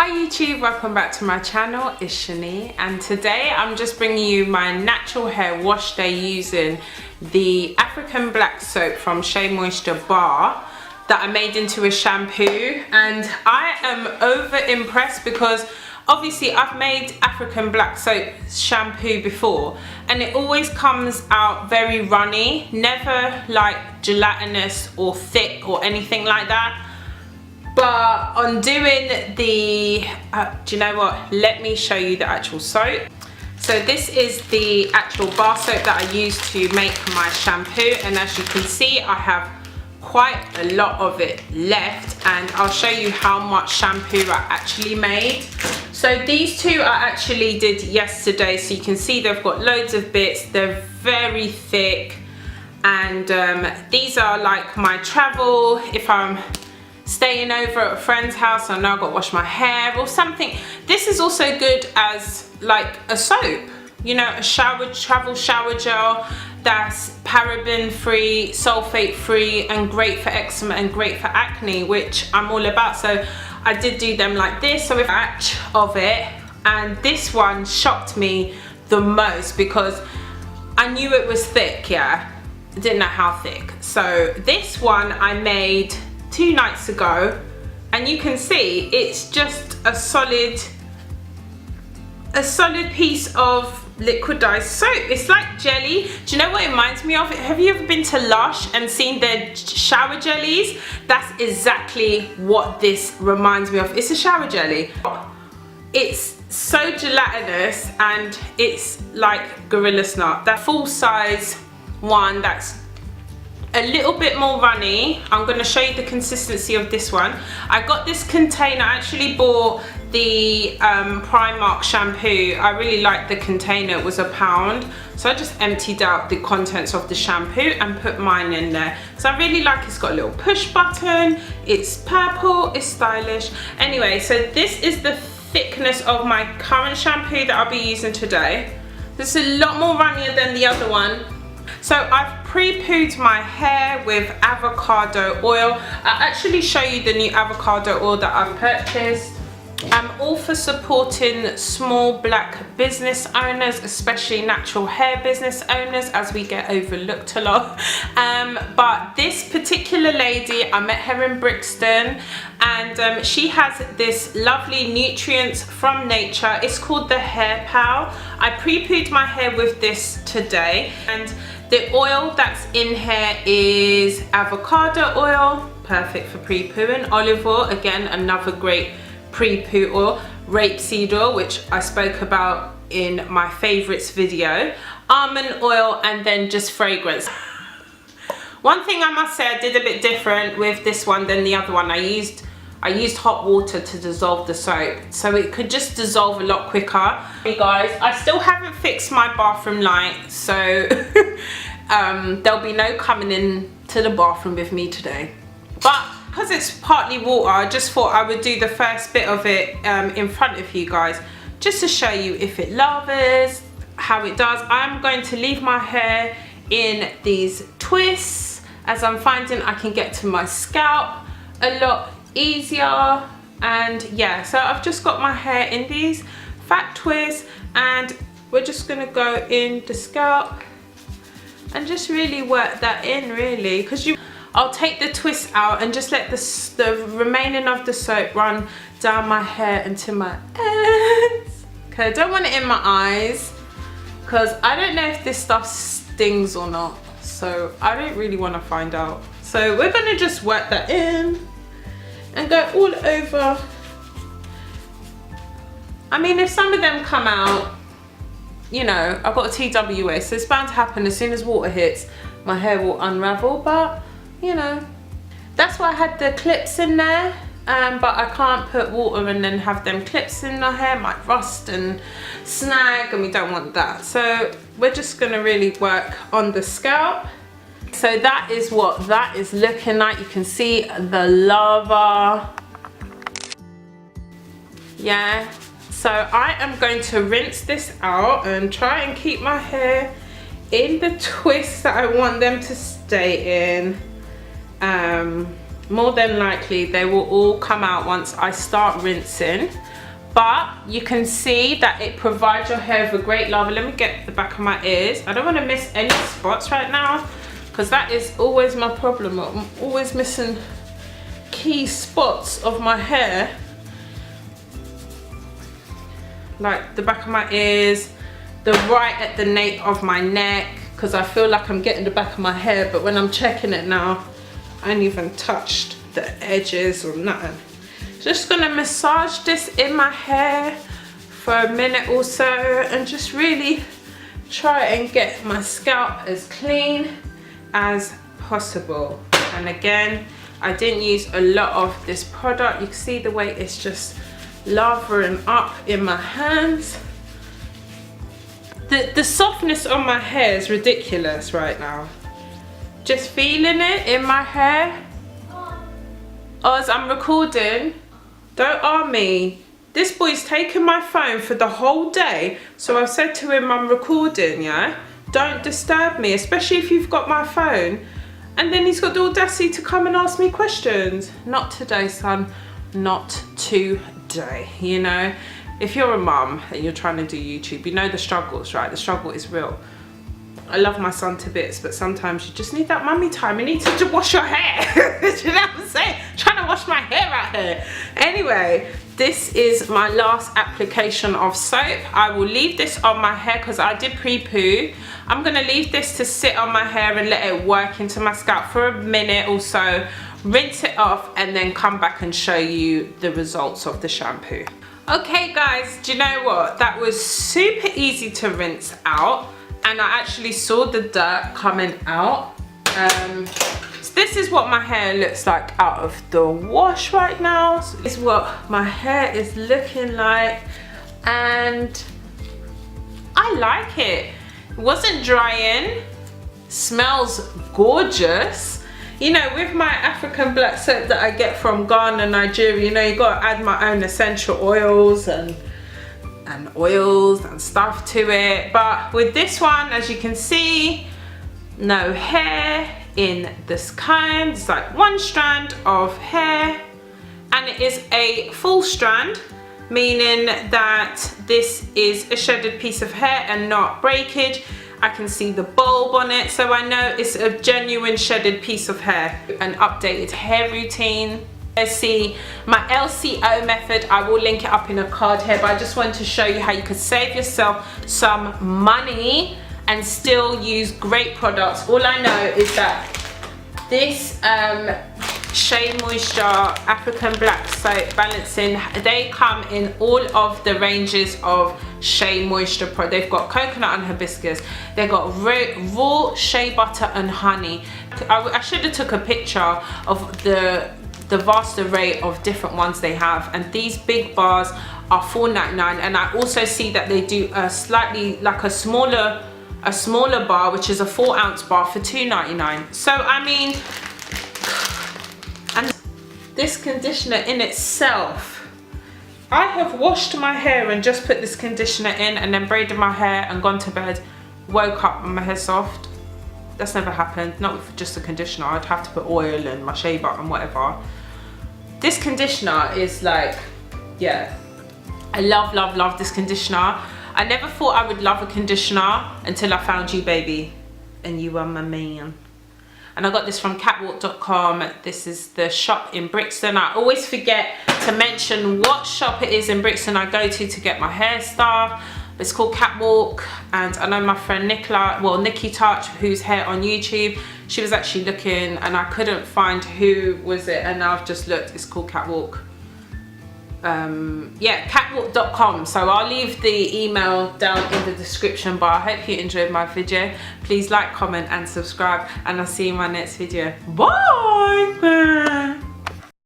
Hi YouTube, welcome back to my channel. It's Shoonnee, and today I'm just bringing you my natural hair wash day using the African black soap from Shea Moisture Bar that I made into a shampoo. And I am over impressed because obviously I've made African black soap shampoo before and it always comes out very runny, never like gelatinous or thick or anything like that. But on doing the, do you know what? Let me show you the actual soap. So this is the actual bar soap that I use to make my shampoo. And as you can see, I have quite a lot of it left. And I'll show you how much shampoo I actually made. So these two I actually did yesterday. So you can see they've got loads of bits. They're very thick. And these are like my travel, if I'm staying over at a friend's house, I know I've got to wash my hair or something. This is also good as like a soap, you know, a travel shower gel that's paraben free, sulfate free, and great for eczema and great for acne, which I'm all about. So I did do them like this, so a batch of it. And this one shocked me the most because I knew it was thick, yeah, I didn't know how thick. So this one I made 2 nights ago, and you can see it's just a solid piece of liquidized soap. It's like jelly. Do you know what it reminds me of? Have you ever been to Lush and seen their shower jellies? That's exactly what this reminds me of. It's a shower jelly. It's so gelatinous and it's like Gorilla Snot. That full size one that's a little bit more runny. I'm going to show you the consistency of this one. I got this container. I actually bought the Primark shampoo. I really liked the container. It was £1, so I just emptied out the contents of the shampoo and put mine in there. So I really like it's got a little push button, it's purple, it's stylish. Anyway, so this is the thickness of my current shampoo that I'll be using today. This is a lot more runnier than the other one. So I've pre-pooed my hair with avocado oil. I'll actually show you the new avocado oil that I've purchased. I'm all for supporting small black business owners, especially natural hair business owners, as we get overlooked a lot. But this particular lady, I met her in Brixton, and she has this lovely nutrients from nature. It's called the Hair Pal. I pre-pooed my hair with this today, and the oil that's in here is avocado oil, perfect for pre-pooing. Olive oil, again, another great pre-poo oil. Rapeseed oil, which I spoke about in my favorites video. Almond oil, and then just fragrance. One thing I must say I did a bit different with this one than the other one. I used hot water to dissolve the soap, so it could just dissolve a lot quicker. Hey guys, I still haven't fixed my bathroom light, so there'll be no coming in to the bathroom with me today. But because it's partly water, I just thought I would do the first bit of it in front of you guys, just to show you if it lavers, how it does. I'm going to leave my hair in these twists, as I'm finding I can get to my scalp a lot easier. And yeah, so I've just got my hair in these fat twists, and we're just gonna go in the scalp and just really work that in, really, because I'll take the twist out and just let the remaining of the soap run down my hair into my ends. Okay, I don't want it in my eyes because I don't know if this stuff stings or not, so I don't really want to find out. So we're gonna just work that in and go all over. I mean, if some of them come out, you know, I've got a TWA, so it's bound to happen. As soon as water hits, my hair will unravel, but you know, that's why I had the clips in there. But I can't put water and then have them clips in my hair, might rust and snag, and we don't want that. So we're just gonna really work on the scalp. So that is what that is looking like. You can see the lava. Yeah, so I am going to rinse this out and try and keep my hair in the twists that I want them to stay in. more than likely they will all come out once I start rinsing. But you can see that it provides your hair with a great lather. Let me get the back of my ears. I don't want to miss any spots right now, because that is always my problem. I'm always missing key spots of my hair, like the back of my ears, the right at the nape of my neck, because I feel like I'm getting the back of my hair, but when I'm checking it now, I ain't even touched the edges or nothing. Just gonna massage this in my hair for a minute or so and just really try and get my scalp as clean as possible. And again, I didn't use a lot of this product. You can see the way it's just lathering up in my hands. The softness on my hair is ridiculous right now. Just feeling it in my hair. As I'm recording, don't arm me. This boy's taken my phone for the whole day. So I've said to him, I'm recording, yeah? Don't disturb me, especially if you've got my phone. And then he's got the audacity to come and ask me questions. Not today, son. Not today, you know? If you're a mum and you're trying to do YouTube, you know the struggles, right? The struggle is real. I love my son to bits, but sometimes you just need that mummy time. You need to wash your hair. Do you know what I'm saying? I'm trying to wash my hair out here. Anyway, this is my last application of soap. I will leave this on my hair because I did pre-poo. I'm gonna leave this to sit on my hair and let it work into my scalp for a minute or so, rinse it off, and then come back and show you the results of the shampoo. Okay guys, do you know what? That was super easy to rinse out. And I actually saw the dirt coming out. So this is what my hair looks like out of the wash right now. So this is what my hair is looking like, and I like it. It wasn't drying, smells gorgeous. You know, with my African black soap that I get from Ghana, Nigeria, you know, you gotta add my own essential oils and stuff to it. But with this one, as you can see, no hair in this comb. It's like one strand of hair, and it is a full strand, meaning that this is a shedded piece of hair and not breakage. I can see the bulb on it, so I know it's a genuine shedded piece of hair. An updated hair routine. See my LCO method, I will link it up in a card here, but I just wanted to show you how you could save yourself some money and still use great products. All I know is that this Shea Moisture African Black Soap Balancing, they come in all of the ranges of Shea Moisture products. They've got coconut and hibiscus, they've got raw shea butter and honey. I should have took a picture of the vast array of different ones they have, and these big bars are $4.99, and I also see that they do a slightly like a smaller bar, which is a 4-ounce bar for $2.99. so I mean, and this conditioner in itself, I have washed my hair and just put this conditioner in and then braided my hair and gone to bed, woke up and my hair soft. That's never happened, not with just a conditioner. I'd have to put oil and my shea butter and whatever. This conditioner is like, yeah, I love this conditioner. I never thought I would love a conditioner until I found you, baby, and you are my man. And I got this from catwalk.com. This is the shop in Brixton. I always forget to mention what shop it is in Brixton I go to get my hair stuff. It's called Catwalk, and I know my friend Nikki Touch, who's hair on YouTube, she was actually looking and I couldn't find who was it, and now I've just looked, it's called Catwalk. Yeah, catwalk.com. so I'll leave the email down in the description bar. I hope you enjoyed my video. Please like, comment and subscribe, and I'll see you in my next video. Bye.